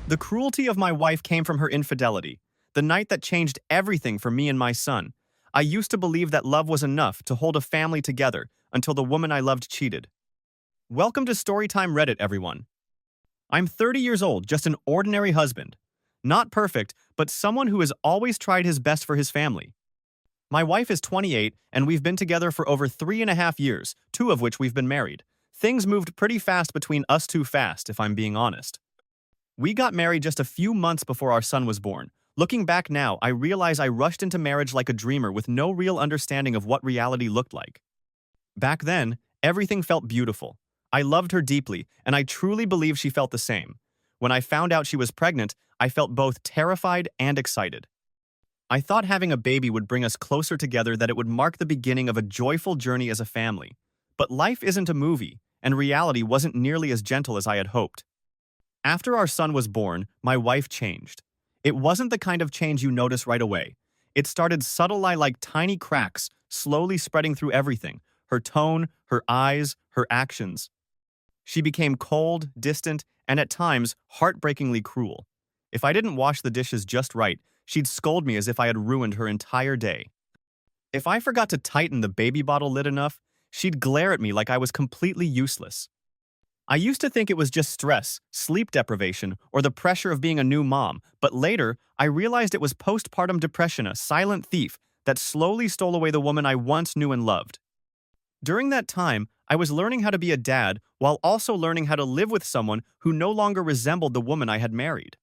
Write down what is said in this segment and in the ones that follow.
The cruelty of my wife came from her infidelity, the night that changed everything for me and my son. I used to believe that love was enough to hold a family together until the woman I loved cheated. Welcome to Storytime Reddit, everyone. I'm 30 years old, just an ordinary husband. Not perfect, but someone who has always tried his best for his family. My wife is 28, and we've been together for over 3.5 years, 2 of which we've been married. Things moved pretty fast between us, too fast, if I'm being honest. We got married just a few months before our son was born. Looking back now, I realize I rushed into marriage like a dreamer with no real understanding of what reality looked like. Back then, everything felt beautiful. I loved her deeply, and I truly believe she felt the same. When I found out she was pregnant, I felt both terrified and excited. I thought having a baby would bring us closer together, that it would mark the beginning of a joyful journey as a family. But life isn't a movie, and reality wasn't nearly as gentle as I had hoped. After our son was born, my wife changed. It wasn't the kind of change you notice right away. It started subtly, like tiny cracks, slowly spreading through everything: her tone, her eyes, her actions. She became cold, distant, and at times heartbreakingly cruel. If I didn't wash the dishes just right, she'd scold me as if I had ruined her entire day. If I forgot to tighten the baby bottle lid enough, she'd glare at me like I was completely useless. I used to think it was just stress, sleep deprivation, or the pressure of being a new mom, but later, I realized it was postpartum depression, a silent thief that slowly stole away the woman I once knew and loved. During that time, I was learning how to be a dad while also learning how to live with someone who no longer resembled the woman I had married.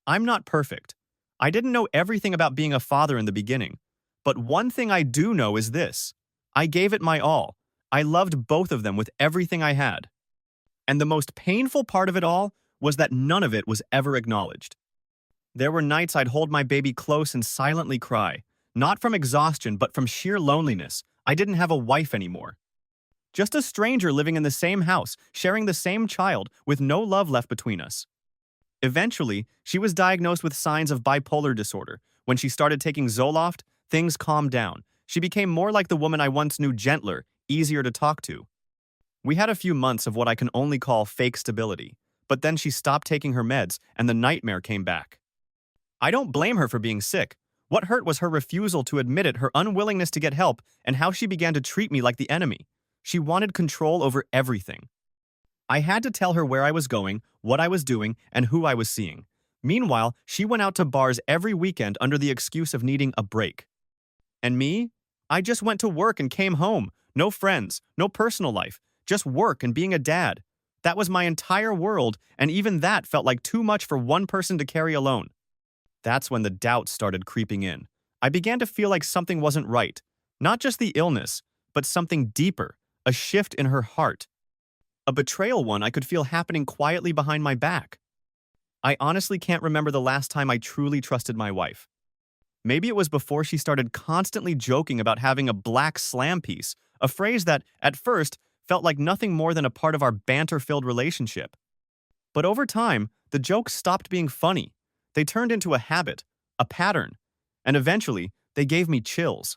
I'm not perfect. I didn't know everything about being a father in the beginning. But one thing I do know is this: I gave it my all. I loved both of them with everything I had. And the most painful part of it all was that none of it was ever acknowledged. There were nights I'd hold my baby close and silently cry, not from exhaustion but from sheer loneliness. I didn't have a wife anymore. Just a stranger living in the same house, sharing the same child, with no love left between us. Eventually, she was diagnosed with signs of bipolar disorder. When she started taking Zoloft, things calmed down. She became more like the woman I once knew, gentler, easier to talk to. We had a few months of what I can only call fake stability, but then she stopped taking her meds and the nightmare came back. I don't blame her for being sick. What hurt was her refusal to admit it, her unwillingness to get help, and how she began to treat me like the enemy. She wanted control over everything. I had to tell her where I was going, what I was doing, and who I was seeing. Meanwhile, she went out to bars every weekend under the excuse of needing a break. And me? I just went to work and came home. No friends, no personal life. Just work and being a dad. That was my entire world, and even that felt like too much for one person to carry alone. That's when the doubts started creeping in. I began to feel like something wasn't right. Not just the illness, but something deeper, a shift in her heart. A betrayal one I could feel happening quietly behind my back. I honestly can't remember the last time I truly trusted my wife. Maybe it was before she started constantly joking about having a black slam piece, a phrase that, at first, felt like nothing more than a part of our banter-filled relationship. But over time, the jokes stopped being funny. They turned into a habit, a pattern, and eventually, they gave me chills.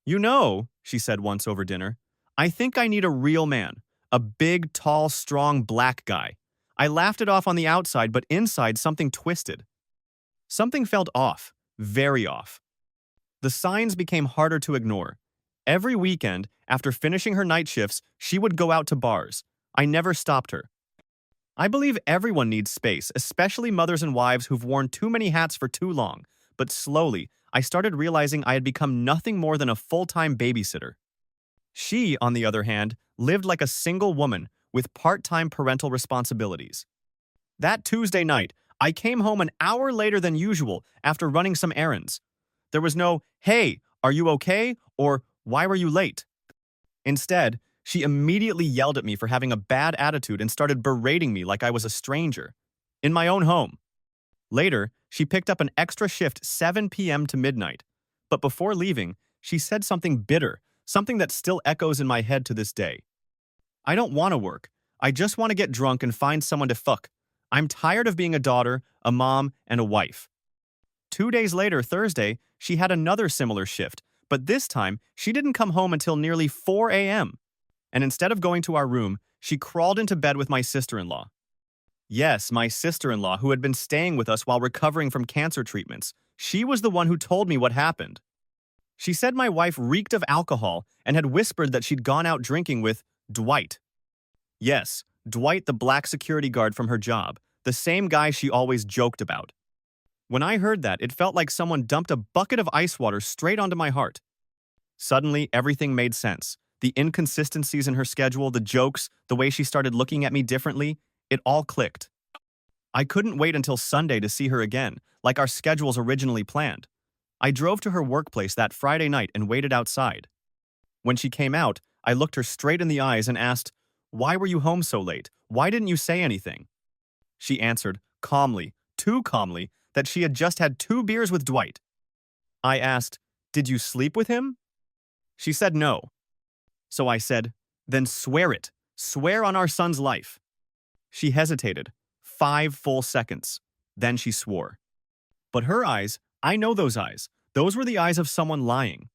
"You know," she said once over dinner, "I think I need a real man, a big, tall, strong black guy." I laughed it off on the outside, but inside something twisted. Something felt off, very off. The signs became harder to ignore. Every weekend, after finishing her night shifts, she would go out to bars. I never stopped her. I believe everyone needs space, especially mothers and wives who've worn too many hats for too long. But slowly, I started realizing I had become nothing more than a full-time babysitter. She, on the other hand, lived like a single woman with part-time parental responsibilities. That Tuesday night, I came home an hour later than usual after running some errands. There was no, "Hey, are you okay?" or "Why were you late?" Instead, she immediately yelled at me for having a bad attitude and started berating me like I was a stranger. In my own home. Later, she picked up an extra shift 7 p.m. to midnight. But before leaving, she said something bitter, something that still echoes in my head to this day. "I don't want to work. I just want to get drunk and find someone to fuck. I'm tired of being a daughter, a mom, and a wife." 2 days later, Thursday, she had another similar shift, but this time, she didn't come home until nearly 4 a.m. And instead of going to our room, she crawled into bed with my sister-in-law. Yes, my sister-in-law, who had been staying with us while recovering from cancer treatments. She was the one who told me what happened. She said my wife reeked of alcohol and had whispered that she'd gone out drinking with Dwight. Yes, Dwight, the black security guard from her job, the same guy she always joked about. When I heard that, it felt like someone dumped a bucket of ice water straight onto my heart. Suddenly, everything made sense. The inconsistencies in her schedule, the jokes, the way she started looking at me differently, it all clicked. I couldn't wait until Sunday to see her again, like our schedules originally planned. I drove to her workplace that Friday night and waited outside. When she came out, I looked her straight in the eyes and asked, "Why were you home so late? Why didn't you say anything?" She answered, calmly, too calmly, that she had just had 2 beers with Dwight. I asked, "Did you sleep with him?" She said no. So I said, "Then swear it. Swear on our son's life." She hesitated, 5 full seconds. Then she swore. But her eyes, I know those eyes. Those were the eyes of someone lying.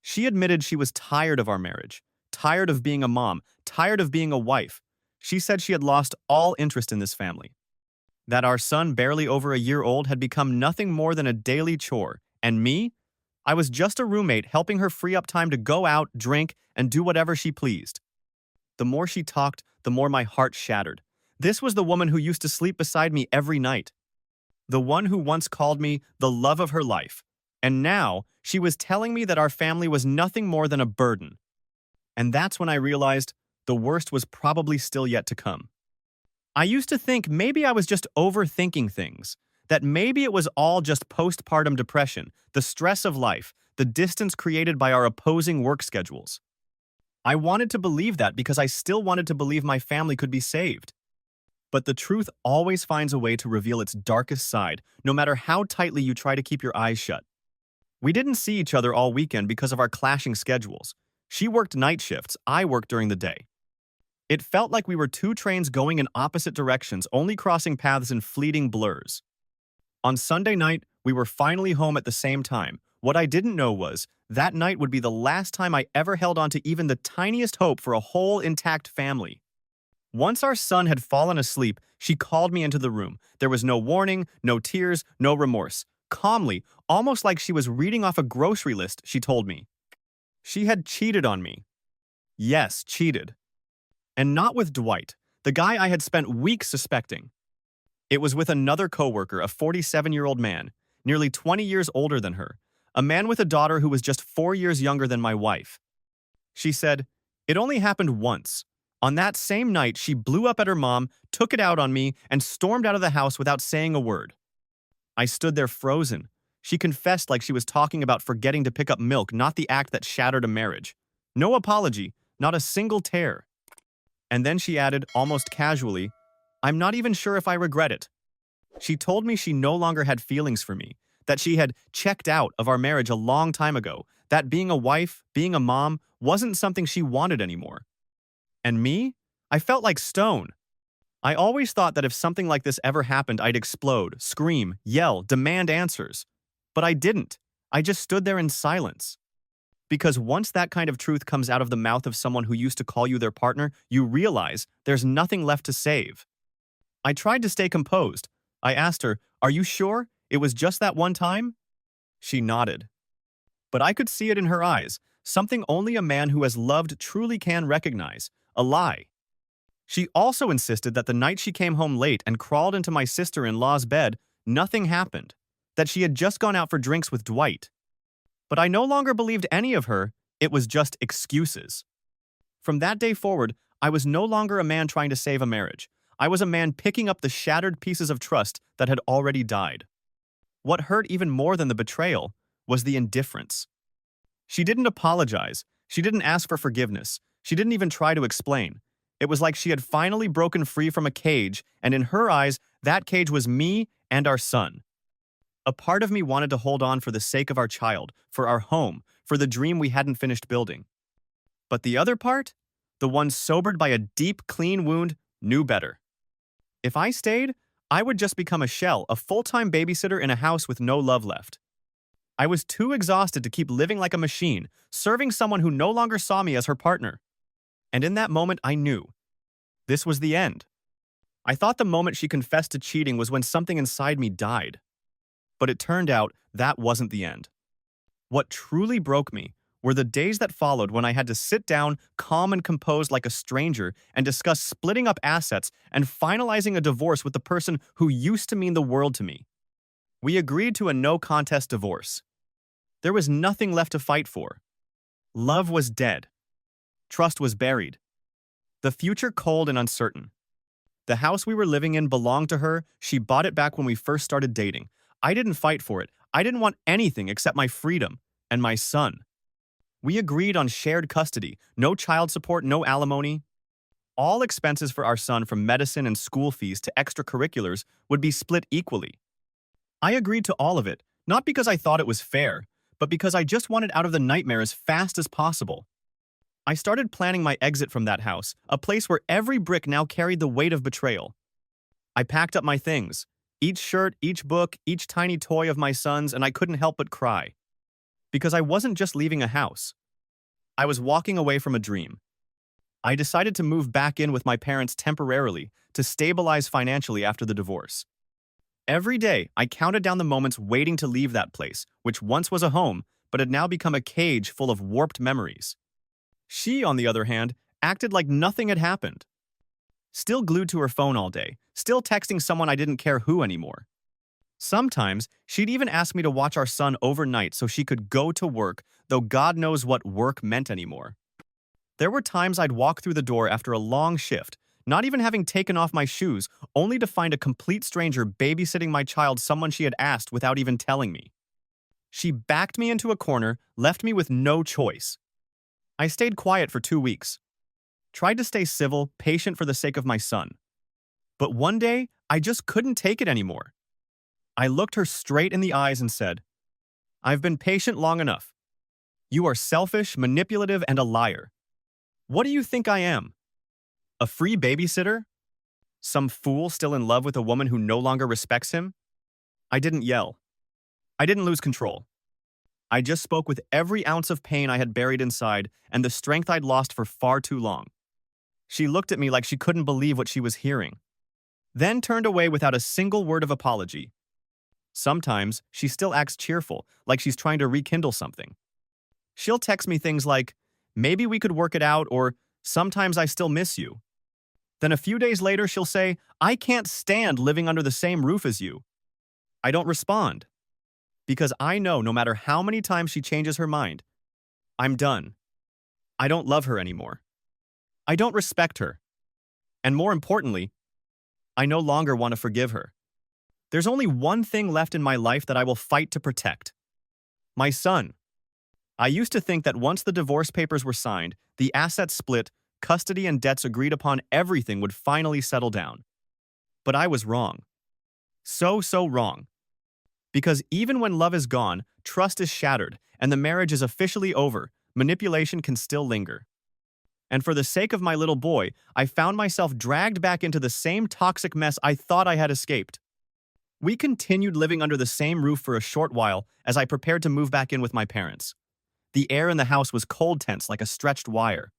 She admitted she was tired of our marriage, tired of being a mom, tired of being a wife. She said she had lost all interest in this family. That our son, barely over a year old, had become nothing more than a daily chore. And me? I was just a roommate helping her free up time to go out, drink, and do whatever she pleased. The more she talked, the more my heart shattered. This was the woman who used to sleep beside me every night. The one who once called me the love of her life. And now, she was telling me that our family was nothing more than a burden. And that's when I realized the worst was probably still yet to come. I used to think maybe I was just overthinking things, that maybe it was all just postpartum depression, the stress of life, the distance created by our opposing work schedules. I wanted to believe that because I still wanted to believe my family could be saved. But the truth always finds a way to reveal its darkest side, no matter how tightly you try to keep your eyes shut. We didn't see each other all weekend because of our clashing schedules. She worked night shifts, I worked during the day. It felt like we were two trains going in opposite directions, only crossing paths in fleeting blurs. On Sunday night, we were finally home at the same time. What I didn't know was, that night would be the last time I ever held on to even the tiniest hope for a whole intact family. Once our son had fallen asleep, she called me into the room. There was no warning, no tears, no remorse. Calmly, almost like she was reading off a grocery list, she told me. She had cheated on me. Yes, cheated. And not with Dwight, the guy I had spent weeks suspecting. It was with another coworker, a 47-year-old man, nearly 20 years older than her, a man with a daughter who was just 4 years younger than my wife. She said, "It only happened once. On that same night, she blew up at her mom, took it out on me, and stormed out of the house without saying a word." I stood there frozen. She confessed like she was talking about forgetting to pick up milk, not the act that shattered a marriage. No apology, not a single tear. And then she added, almost casually, "I'm not even sure if I regret it." She told me she no longer had feelings for me, that she had checked out of our marriage a long time ago, that being a wife, being a mom, wasn't something she wanted anymore. And me? I felt like stone. I always thought that if something like this ever happened, I'd explode, scream, yell, demand answers. But I didn't. I just stood there in silence. Because once that kind of truth comes out of the mouth of someone who used to call you their partner, you realize there's nothing left to save. I tried to stay composed. I asked her, "Are you sure? It was just that one time?" She nodded. But I could see it in her eyes, something only a man who has loved truly can recognize, a lie. She also insisted that the night she came home late and crawled into my sister-in-law's bed, nothing happened, that she had just gone out for drinks with Dwight. But I no longer believed any of her, it was just excuses. From that day forward, I was no longer a man trying to save a marriage. I was a man picking up the shattered pieces of trust that had already died. What hurt even more than the betrayal was the indifference. She didn't apologize. She didn't ask for forgiveness. She didn't even try to explain. It was like she had finally broken free from a cage, and in her eyes, that cage was me and our son. A part of me wanted to hold on for the sake of our child, for our home, for the dream we hadn't finished building. But the other part, the one sobered by a deep, clean wound, knew better. If I stayed, I would just become a shell, a full-time babysitter in a house with no love left. I was too exhausted to keep living like a machine, serving someone who no longer saw me as her partner. And in that moment, I knew. This was the end. I thought the moment she confessed to cheating was when something inside me died. But it turned out that wasn't the end. What truly broke me were the days that followed when I had to sit down, calm and composed like a stranger, and discuss splitting up assets and finalizing a divorce with the person who used to mean the world to me. We agreed to a no-contest divorce. There was nothing left to fight for. Love was dead. Trust was buried. The future cold and uncertain. The house we were living in belonged to her. She bought it back when we first started dating. I didn't fight for it. I didn't want anything except my freedom and my son. We agreed on shared custody, no child support, no alimony. All expenses for our son, from medicine and school fees to extracurriculars, would be split equally. I agreed to all of it, not because I thought it was fair, but because I just wanted out of the nightmare as fast as possible. I started planning my exit from that house, a place where every brick now carried the weight of betrayal. I packed up my things, each shirt, each book, each tiny toy of my son's, and I couldn't help but cry. Because I wasn't just leaving a house. I was walking away from a dream. I decided to move back in with my parents temporarily to stabilize financially after the divorce. Every day, I counted down the moments waiting to leave that place, which once was a home, but had now become a cage full of warped memories. She, on the other hand, acted like nothing had happened. Still glued to her phone all day, still texting someone I didn't care who anymore. Sometimes, she'd even ask me to watch our son overnight so she could go to work, though God knows what work meant anymore. There were times I'd walk through the door after a long shift, not even having taken off my shoes, only to find a complete stranger babysitting my child, someone she had asked without even telling me. She backed me into a corner, left me with no choice. I stayed quiet for 2 weeks. Tried to stay civil, patient for the sake of my son. But one day, I just couldn't take it anymore. I looked her straight in the eyes and said, "I've been patient long enough. You are selfish, manipulative, and a liar. What do you think I am? A free babysitter? Some fool still in love with a woman who no longer respects him?" I didn't yell. I didn't lose control. I just spoke with every ounce of pain I had buried inside and the strength I'd lost for far too long. She looked at me like she couldn't believe what she was hearing, then turned away without a single word of apology. Sometimes, she still acts cheerful, like she's trying to rekindle something. She'll text me things like, "Maybe we could work it out," or "Sometimes I still miss you." Then a few days later, she'll say, "I can't stand living under the same roof as you." I don't respond. Because I know no matter how many times she changes her mind, I'm done. I don't love her anymore. I don't respect her. And more importantly, I no longer want to forgive her. There's only one thing left in my life that I will fight to protect. My son. I used to think that once the divorce papers were signed, the assets split, custody and debts agreed upon, everything would finally settle down. But I was wrong. So wrong. Because even when love is gone, trust is shattered, and the marriage is officially over, manipulation can still linger. And for the sake of my little boy, I found myself dragged back into the same toxic mess I thought I had escaped. We continued living under the same roof for a short while as I prepared to move back in with my parents. The air in the house was cold, tense, like a stretched wire.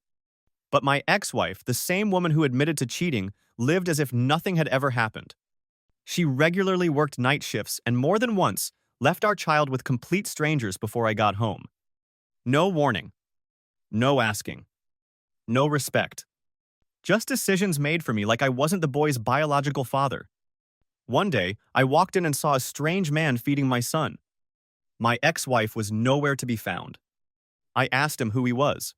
But my ex-wife, the same woman who admitted to cheating, lived as if nothing had ever happened. She regularly worked night shifts and more than once left our child with complete strangers before I got home. No warning. No asking. No respect. Just decisions made for me like I wasn't the boy's biological father. One day, I walked in and saw a strange man feeding my son. My ex-wife was nowhere to be found. I asked him who he was.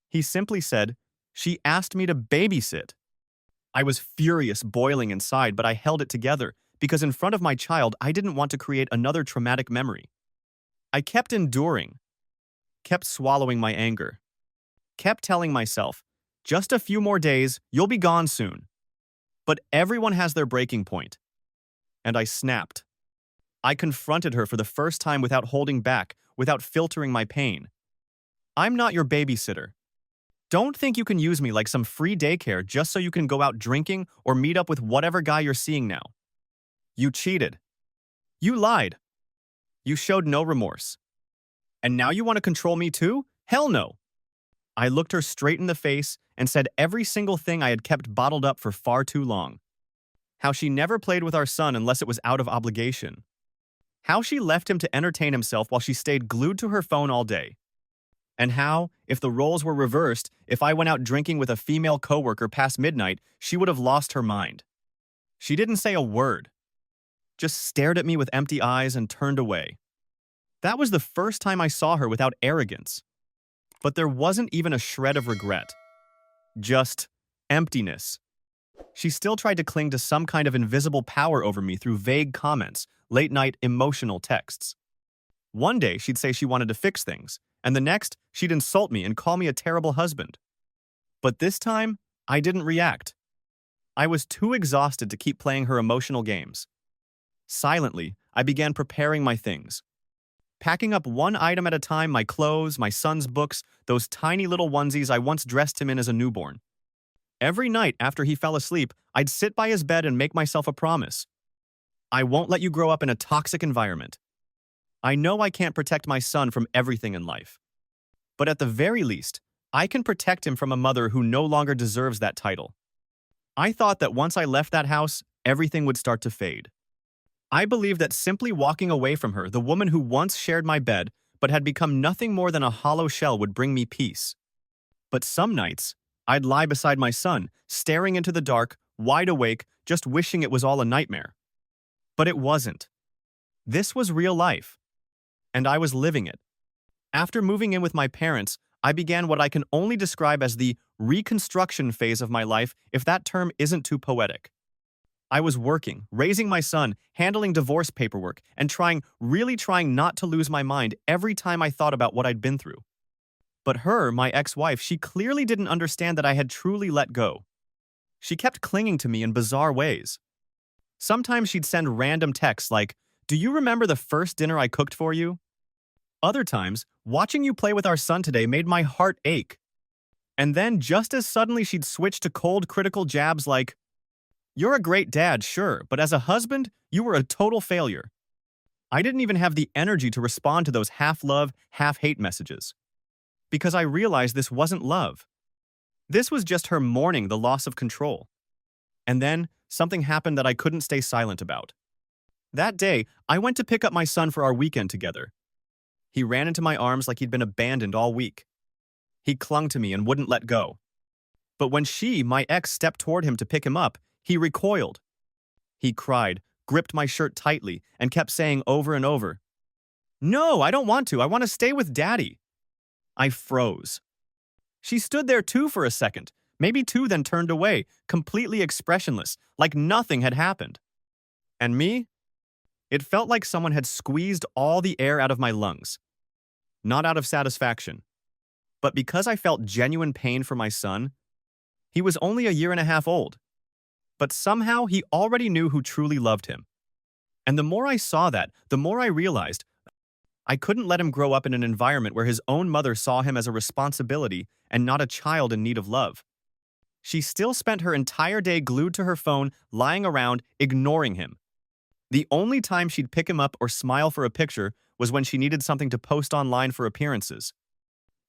He simply said, "She asked me to babysit." I was furious, boiling inside, but I held it together because in front of my child, I didn't want to create another traumatic memory. I kept enduring, kept swallowing my anger, kept telling myself, "Just a few more days, you'll be gone soon." But everyone has their breaking point. And I snapped. I confronted her for the first time without holding back, without filtering my pain. "I'm not your babysitter. Don't think you can use me like some free daycare just so you can go out drinking or meet up with whatever guy you're seeing now. You cheated. You lied. You showed no remorse. And now you want to control me too? Hell no." I looked her straight in the face and said every single thing I had kept bottled up for far too long. How she never played with our son unless it was out of obligation. How she left him to entertain himself while she stayed glued to her phone all day. And how, if the roles were reversed, if I went out drinking with a female coworker past midnight, she would have lost her mind. She didn't say a word, just stared at me with empty eyes and turned away. That was the first time I saw her without arrogance. But there wasn't even a shred of regret. Just emptiness. She still tried to cling to some kind of invisible power over me through vague comments, late-night emotional texts. One day, she'd say she wanted to fix things, and the next, she'd insult me and call me a terrible husband. But this time, I didn't react. I was too exhausted to keep playing her emotional games. Silently, I began preparing my things. Packing up one item at a time, my clothes, my son's books, those tiny little onesies I once dressed him in as a newborn. Every night after he fell asleep, I'd sit by his bed and make myself a promise. I won't let you grow up in a toxic environment. I know I can't protect my son from everything in life. But at the very least, I can protect him from a mother who no longer deserves that title. I thought that once I left that house, everything would start to fade. I believed that simply walking away from her, the woman who once shared my bed but had become nothing more than a hollow shell, would bring me peace. But some nights, I'd lie beside my son, staring into the dark, wide awake, just wishing it was all a nightmare. But it wasn't. This was real life. And I was living it. After moving in with my parents, I began what I can only describe as the reconstruction phase of my life, if that term isn't too poetic. I was working, raising my son, handling divorce paperwork, and really trying not to lose my mind every time I thought about what I'd been through. But her, my ex-wife, she clearly didn't understand that I had truly let go. She kept clinging to me in bizarre ways. Sometimes she'd send random texts like, "Do you remember the first dinner I cooked for you?" Other times, "Watching you play with our son today made my heart ache." And then, just as suddenly, she'd switch to cold, critical jabs like, "You're a great dad, sure, but as a husband, you were a total failure." I didn't even have the energy to respond to those half-love, half-hate messages. Because I realized this wasn't love. This was just her mourning the loss of control. And then, something happened that I couldn't stay silent about. That day, I went to pick up my son for our weekend together. He ran into my arms like he'd been abandoned all week. He clung to me and wouldn't let go. But when she, my ex, stepped toward him to pick him up, he recoiled. He cried, gripped my shirt tightly, and kept saying over and over, "No, I don't want to. I want to stay with Daddy." I froze. She stood there too for a second, maybe two, then turned away, completely expressionless, like nothing had happened. And me? It felt like someone had squeezed all the air out of my lungs. Not out of satisfaction, but because I felt genuine pain for my son. He was only a year and a half old. But somehow he already knew who truly loved him. And the more I saw that, the more I realized I couldn't let him grow up in an environment where his own mother saw him as a responsibility and not a child in need of love. She still spent her entire day glued to her phone, lying around, ignoring him. The only time she'd pick him up or smile for a picture was when she needed something to post online for appearances.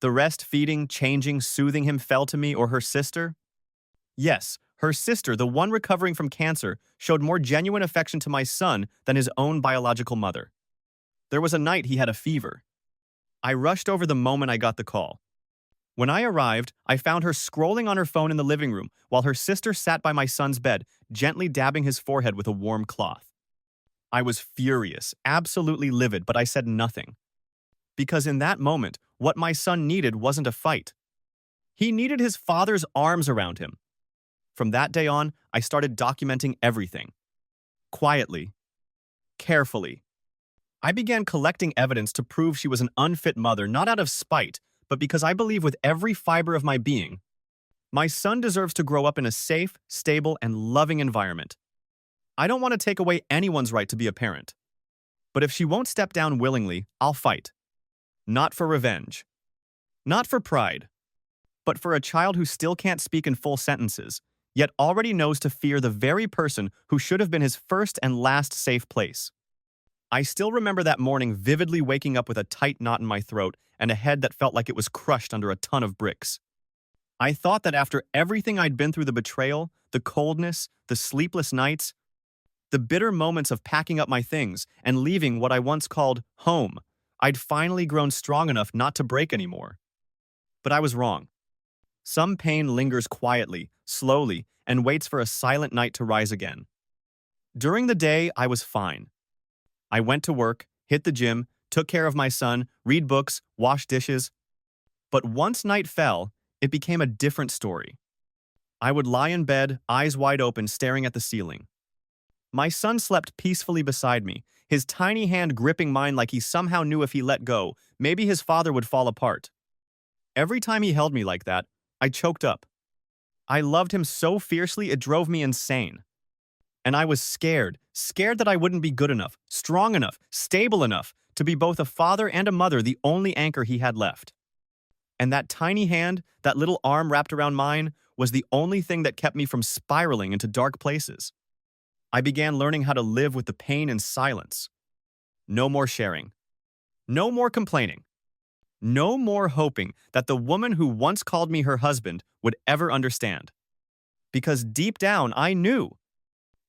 The rest, feeding, changing, soothing him, fell to me or her sister. Yes, her sister, the one recovering from cancer, showed more genuine affection to my son than his own biological mother. There was a night he had a fever. I rushed over the moment I got the call. When I arrived, I found her scrolling on her phone in the living room while her sister sat by my son's bed, gently dabbing his forehead with a warm cloth. I was furious, absolutely livid, but I said nothing. Because in that moment, what my son needed wasn't a fight. He needed his father's arms around him. From that day on, I started documenting everything. Quietly. Carefully. I began collecting evidence to prove she was an unfit mother, not out of spite, but because I believe with every fiber of my being, my son deserves to grow up in a safe, stable, and loving environment. I don't want to take away anyone's right to be a parent. But if she won't step down willingly, I'll fight. Not for revenge. Not for pride. But for a child who still can't speak in full sentences, yet already knows to fear the very person who should have been his first and last safe place. I still remember that morning vividly, waking up with a tight knot in my throat and a head that felt like it was crushed under a ton of bricks. I thought that after everything I'd been through, the betrayal, the coldness, the sleepless nights, The bitter moments of packing up my things and leaving what I once called home. I'd finally grown strong enough not to break anymore. But I was wrong. Some pain lingers quietly, slowly, and waits for a silent night to rise again. During the day, I was fine. I went to work, hit the gym, took care of my son, read books, washed dishes. But once night fell, it became a different story. I would lie in bed, eyes wide open, staring at the ceiling. My son slept peacefully beside me, his tiny hand gripping mine like he somehow knew if he let go, maybe his father would fall apart. Every time he held me like that, I choked up. I loved him so fiercely it drove me insane. And I was scared that I wouldn't be good enough, strong enough, stable enough to be both a father and a mother, the only anchor he had left. And that tiny hand, that little arm wrapped around mine, was the only thing that kept me from spiraling into dark places. I began learning how to live with the pain in silence. No more sharing. No more complaining. No more hoping that the woman who once called me her husband would ever understand. Because deep down, I knew.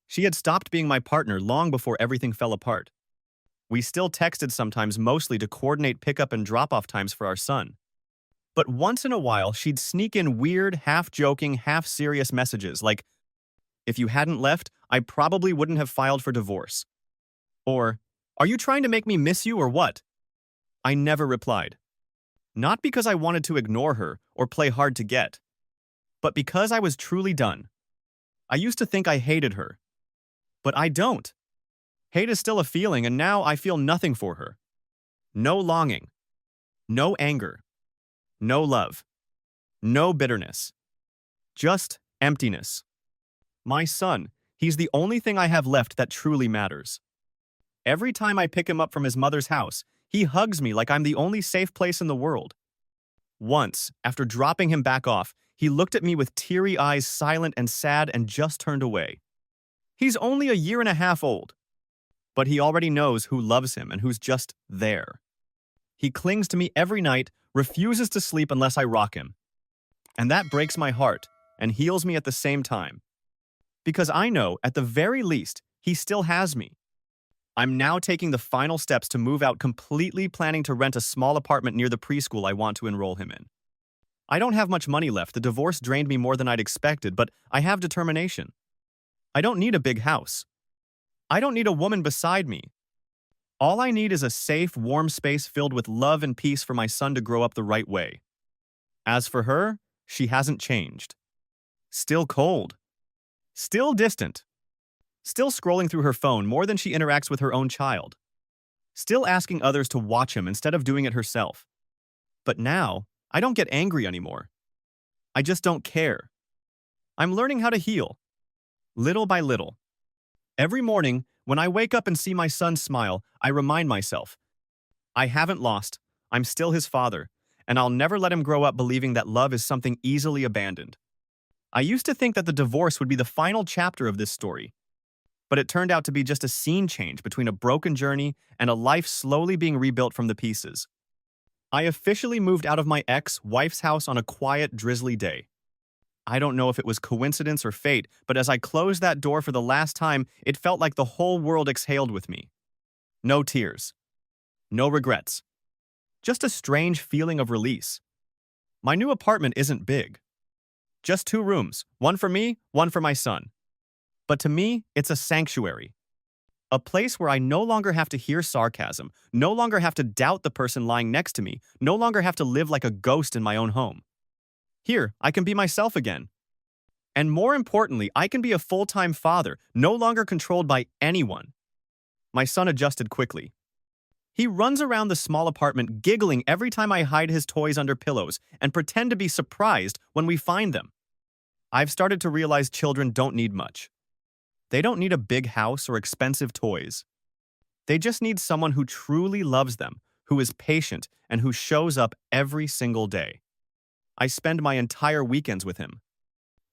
She had stopped being my partner long before everything fell apart. We still texted sometimes, mostly to coordinate pickup and drop-off times for our son. But once in a while, she'd sneak in weird, half-joking, half-serious messages like, "If you hadn't left, I probably wouldn't have filed for divorce." Or, "Are you trying to make me miss you or what?" I never replied. Not because I wanted to ignore her or play hard to get, but because I was truly done. I used to think I hated her. But I don't. Hate is still a feeling, and now I feel nothing for her. No longing. No anger. No love. No bitterness. Just emptiness. My son, he's the only thing I have left that truly matters. Every time I pick him up from his mother's house, he hugs me like I'm the only safe place in the world. Once, after dropping him back off, he looked at me with teary eyes, silent and sad, and just turned away. He's only a year and a half old, but he already knows who loves him and who's just there. He clings to me every night, refuses to sleep unless I rock him. And that breaks my heart and heals me at the same time. Because I know, at the very least, he still has me. I'm now taking the final steps to move out, completely planning to rent a small apartment near the preschool I want to enroll him in. I don't have much money left. The divorce drained me more than I'd expected, but I have determination. I don't need a big house. I don't need a woman beside me. All I need is a safe, warm space filled with love and peace for my son to grow up the right way. As for her, she hasn't changed. Still cold. Still distant. Still scrolling through her phone more than she interacts with her own child. Still asking others to watch him instead of doing it herself. But now, I don't get angry anymore. I just don't care. I'm learning how to heal. Little by little. Every morning, when I wake up and see my son smile, I remind myself, I haven't lost, I'm still his father, and I'll never let him grow up believing that love is something easily abandoned. I used to think that the divorce would be the final chapter of this story, but it turned out to be just a scene change between a broken journey and a life slowly being rebuilt from the pieces. I officially moved out of my ex-wife's house on a quiet, drizzly day. I don't know if it was coincidence or fate, but as I closed that door for the last time, it felt like the whole world exhaled with me. No tears. No regrets. Just a strange feeling of release. My new apartment isn't big. Just 2 rooms, one for me, one for my son. But to me, it's a sanctuary. A place where I no longer have to hear sarcasm, no longer have to doubt the person lying next to me, no longer have to live like a ghost in my own home. Here, I can be myself again. And more importantly, I can be a full-time father, no longer controlled by anyone. My son adjusted quickly. He runs around the small apartment giggling every time I hide his toys under pillows and pretend to be surprised when we find them. I've started to realize children don't need much. They don't need a big house or expensive toys. They just need someone who truly loves them, who is patient, and who shows up every single day. I spend my entire weekends with him.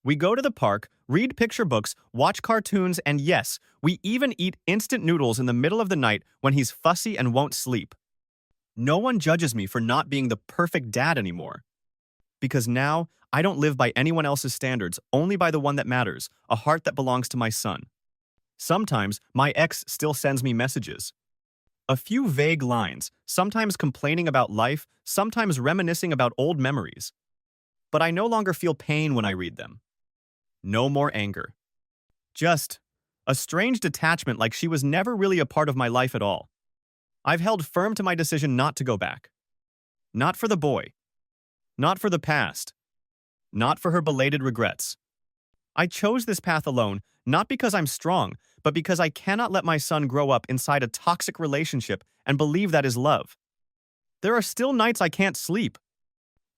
We go to the park, read picture books, watch cartoons, and yes, we even eat instant noodles in the middle of the night when he's fussy and won't sleep. No one judges me for not being the perfect dad anymore. Because now, I don't live by anyone else's standards, only by the one that matters, a heart that belongs to my son. Sometimes my ex still sends me messages. A few vague lines, sometimes complaining about life, sometimes reminiscing about old memories. But I no longer feel pain when I read them. No more anger. Just a strange detachment, like she was never really a part of my life at all. I've held firm to my decision not to go back. Not for the boy. Not for the past. Not for her belated regrets. I chose this path alone, not because I'm strong, but because I cannot let my son grow up inside a toxic relationship and believe that is love. There are still nights I can't sleep.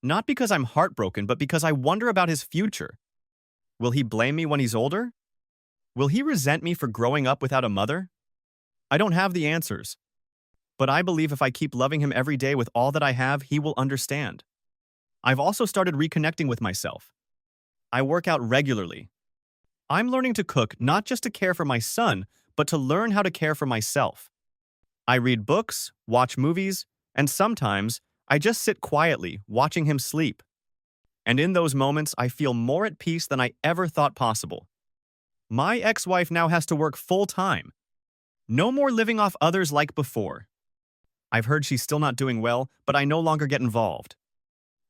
Not because I'm heartbroken, but because I wonder about his future. Will he blame me when he's older? Will he resent me for growing up without a mother? I don't have the answers. But I believe if I keep loving him every day with all that I have, he will understand. I've also started reconnecting with myself. I work out regularly. I'm learning to cook not just to care for my son, but to learn how to care for myself. I read books, watch movies, and sometimes I just sit quietly watching him sleep. And in those moments, I feel more at peace than I ever thought possible. My ex-wife now has to work full-time. No more living off others like before. I've heard she's still not doing well, but I no longer get involved.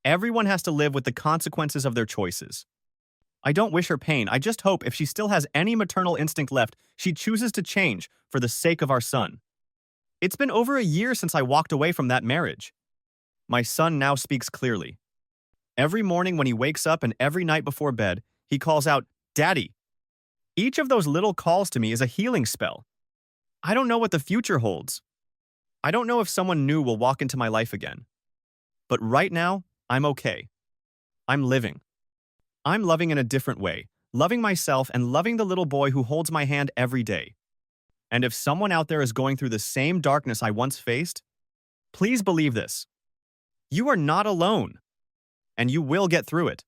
Everyone has to live with the consequences of their choices. I don't wish her pain. I just hope if she still has any maternal instinct left, she chooses to change for the sake of our son. It's been over a year since I walked away from that marriage. My son now speaks clearly. Every morning when he wakes up and every night before bed, he calls out, "Daddy." Each of those little calls to me is a healing spell. I don't know what the future holds. I don't know if someone new will walk into my life again. But right now, I'm okay. I'm living. I'm loving in a different way, loving myself and loving the little boy who holds my hand every day. And if someone out there is going through the same darkness I once faced, please believe this. You are not alone, and you will get through it.